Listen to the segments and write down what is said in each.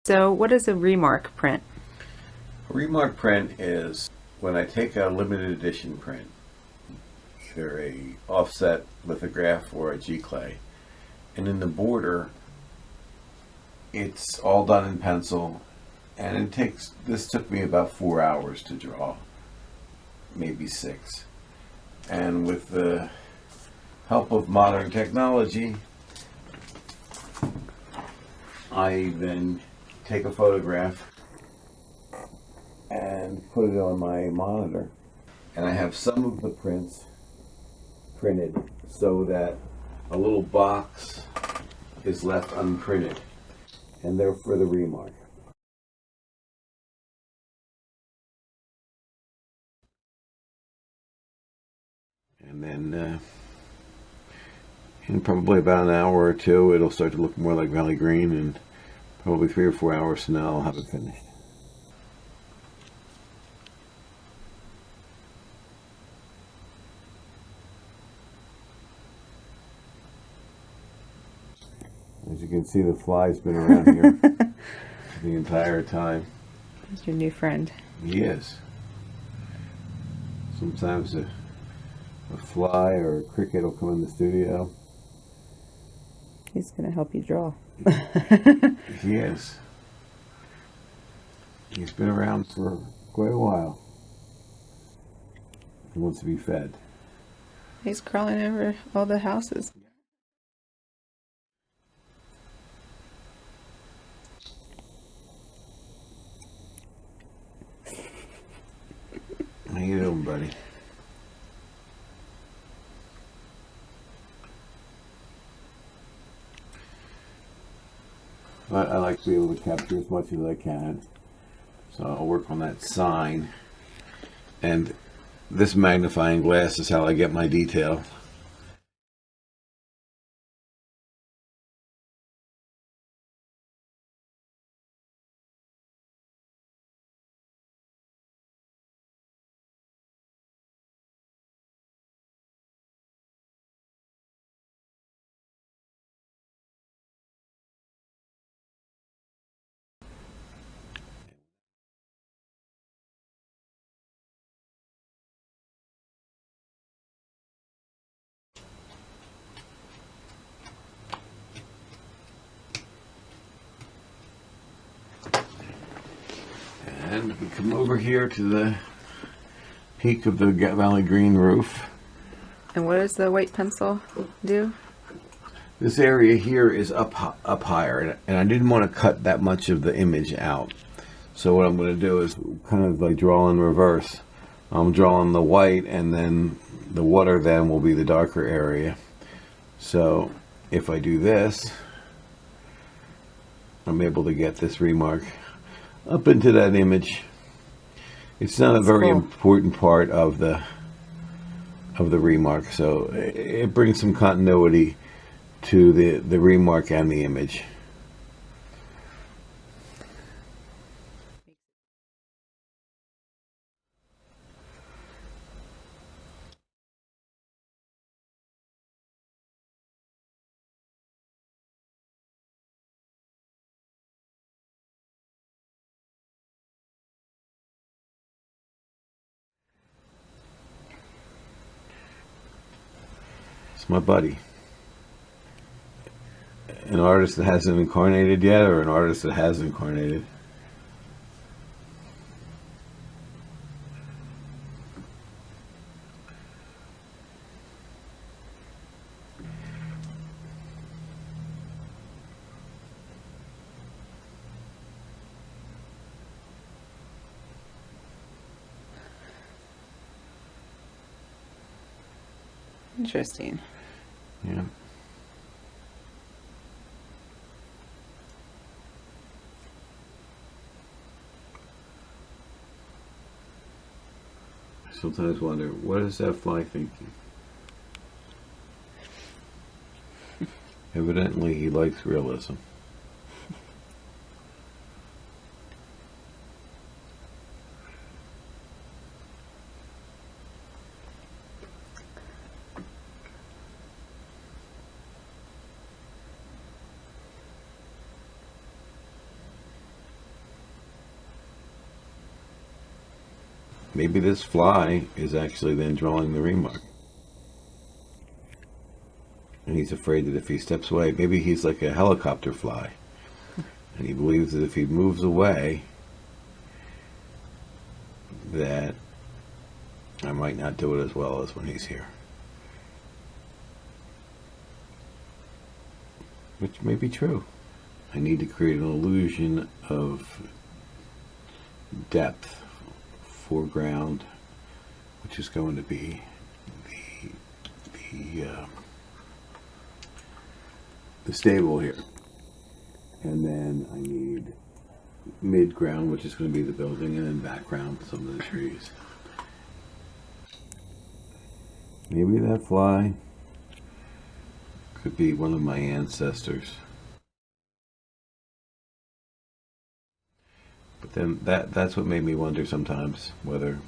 So what is a Remarque print? A Remarque print is when I take a limited edition print, either a offset lithograph or a G-clay, and in the border it's all done in pencil, and this took me about 4 hours to draw, maybe 6. And with the help of modern technology, I then take a photograph and put it on my monitor. And I have some of the prints printed so that a little box is left unprinted, and they're for the Remarque. And then in probably about an hour or two, it'll start to look more like Valley Green, and probably 3 or 4 hours from now, I'll have it finished. As you can see, the fly's been around here the entire time. Who's your new friend? He is. Sometimes a fly or a cricket will come in the studio. He's going to help you draw. He is. He's been around for quite a while. He wants to be fed. He's crawling over all the houses. How you doing, buddy? But I like to be able to capture as much as I can. So I'll work on that sign. And this magnifying glass is how I get my detail. And we come over here to the peak of the Valley Green roof. And what does the white pencil do? This area here is up higher, and I didn't want to cut that much of the image out. So what I'm going to do is kind of like draw in reverse. I'm drawing the white, and then the water then will be the darker area. So if I do this, I'm able to get this Remarque up into that image. It's not a very important part of the Remarque, so it brings some continuity to the Remarque and the image. It's my buddy. An artist that hasn't incarnated yet, or an artist that has incarnated. Interesting. Yeah. I sometimes wonder, what is that fly thinking? Evidently, he likes realism. Maybe this fly is actually then drawing the remark. And he's afraid that if he steps away, maybe he's like a helicopter fly. And he believes that if he moves away, that I might not do it as well as when he's here. Which may be true. I need to create an illusion of depth, foreground, which is going to be the stable here. And then I need midground, which is going to be the building, and then background, some of the trees. Maybe that fly could be one of my ancestors. But then that's what made me wonder sometimes whether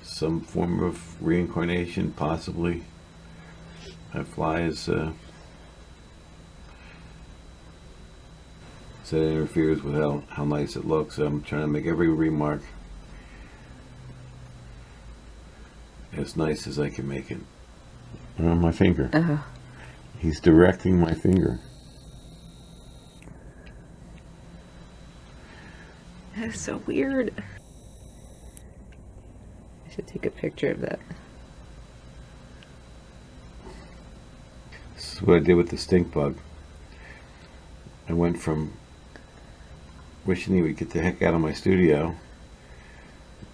some form of reincarnation, possibly. That fly is that interferes with how nice it looks. I'm trying to make every remark as nice as I can make it. On my finger. Oh. He's directing my finger. That is so weird. I should take a picture of that. This is what I did with the stink bug. I went from wishing he would get the heck out of my studio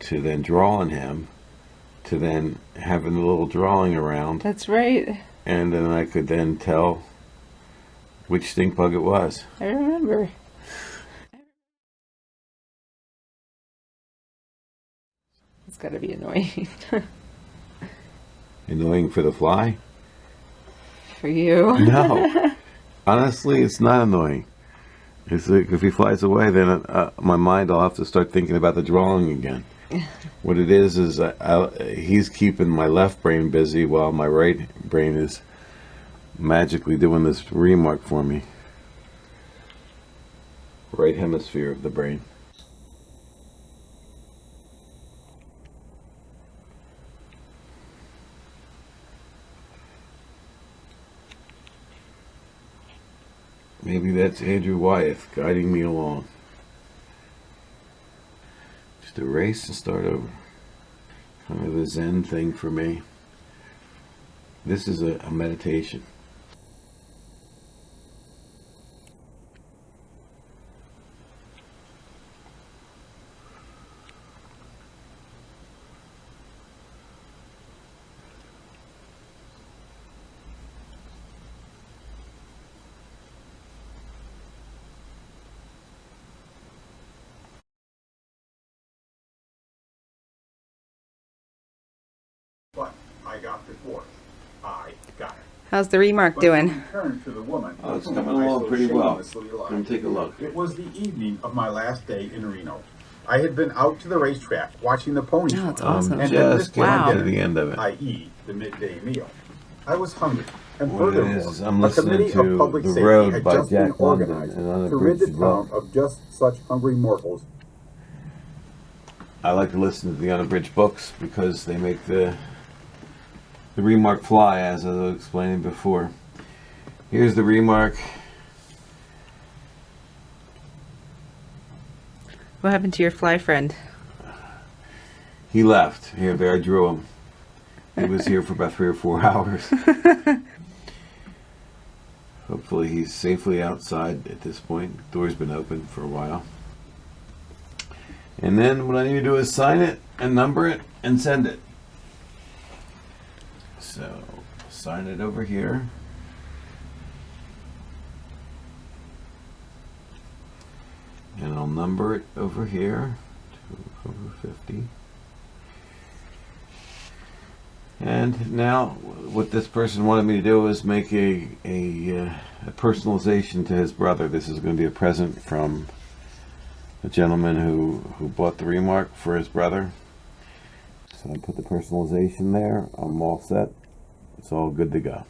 to then drawing him to then having a little drawing around. That's right. And then I could then tell which stink bug it was. I remember. It's gotta be annoying. Annoying for the fly? For you. No. Honestly, it's not annoying. It's like if he flies away, then my mind, I'll have to start thinking about the drawing again. What it is he's keeping my left brain busy while my right brain is magically doing this remark for me. Right hemisphere of the brain. Maybe that's Andrew Wyeth guiding me along. Just erase and start over. Kind of a Zen thing for me. This is a meditation. But I got before. I got it. How's the remark doing? Turn to the woman. Oh, it's coming along pretty well. Let me take a look. It was the evening of my last day in Reno. I had been out to the racetrack watching the ponies. Oh, that's run, awesome. and Just then Wow. getting to the end of it. i.e. the midday meal. I was hungry. And What it furthermore, is, I'm a listening committee to of public The safety Road had by just been Jack London organized and on to rid the Unabridged town Book. of just such hungry mortals. I like to listen to the Unabridged books because they make the remark fly, as I was explaining before. Here's the remark. What happened to your fly friend? He left. Here, there, I drew him. He was here for about 3 or 4 hours. Hopefully he's safely outside at this point. Door's been open for a while. And then what I need to do is sign it and number it and send it. So, sign it over here. And I'll number it over here. 2/50. And now, what this person wanted me to do is make a personalization to his brother. This is going to be a present from a gentleman who bought the remark for his brother. So I put the personalization there. I'm all set. It's all good to go.